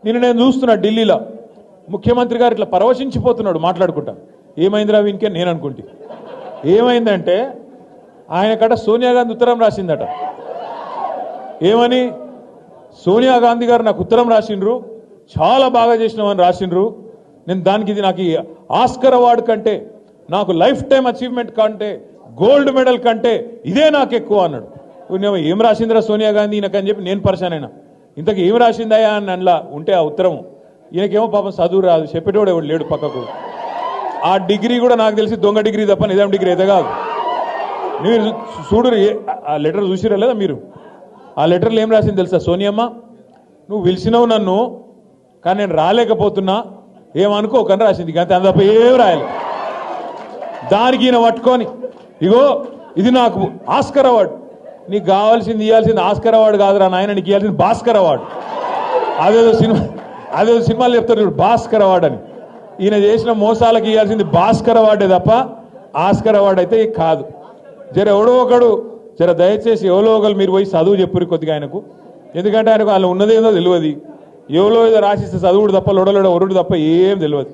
నేను చూస్తున్నా ఢిల్లీలో ముఖ్యమంత్రి గారు ఇట్లా పరవశించిపోతున్నాడు మాట్లాడుకుంటా. ఏమైందిరా వీనికే నేను అనుకుంటే. ఏమైందంటే ఆయన కట సోనియా గాంధీ ఉత్తరం రాసిందట. ఏమని? సోనియా గాంధీ గారు నాకు ఉత్తరం రాసిండ్రు, చాలా బాగా చేసినామని రాసిండ్రు, నేను దానికి ఇది నాకు ఆస్కర్ అవార్డు కంటే, నాకు లైఫ్ టైం అచీవ్మెంట్ కంటే, గోల్డ్ మెడల్ కంటే ఇదే నాకు ఎక్కువ అన్నాడు. ఏం రాసిందిరా సోనియా గాంధీ ఈయనకని చెప్పి నేను పరిశాన్ అయినా. ఇంతకు ఏం రాసిందయా అని అందులో ఉంటే ఆ ఉత్తరం, ఈయనకేమో పాపం చదువు రాదు, చెప్పేటోడు ఎవడు లేడు పక్కకు. ఆ డిగ్రీ కూడా నాకు తెలిసి దొంగ డిగ్రీ తప్ప నిజాం డిగ్రీ అయితే కాదు. మీరు చూడు, ఆ లెటర్ చూసిరా లేదా మీరు? ఆ లెటర్లో ఏం రాసింది తెలుసా? సోనియమ్మ, నువ్వు పిలిచినావు నన్ను, కానీ నేను రాలేకపోతున్నా, ఏమనుకోకని రాసింది. అంతే, తప్ప ఏం రాయాలి. దానికి ఈయన పట్టుకొని, ఇగో ఇది నాకు ఆస్కర్ అవార్డు, నీకు కావాల్సింది ఇవ్వాల్సింది ఆస్కర్ అవార్డు కాదురా నాయన, నీకు ఇవ్వాల్సింది భాస్కర్ అవార్డు. అదేదో సినిమాలు చెప్తారు భాస్కర్ అవార్డు అని. ఈయన చేసిన మోసాలకు ఇవ్వాల్సింది భాస్కర్ అవార్డే తప్ప ఆస్కర్ అవార్డు అయితే కాదు. జర ఎవడో ఒకడు, జర దయచేసి ఎవరో ఒకరు మీరు పోయి చదువు చెప్పురు కొద్దిగా ఆయనకు. ఎందుకంటే ఆయనకు వాళ్ళు ఉన్నదేదో తెలియదు, ఎవరో ఏదో రాసిస్తే చదువుడు తప్ప లొడలోడ ఒరుడు తప్ప ఏం తెలియదు.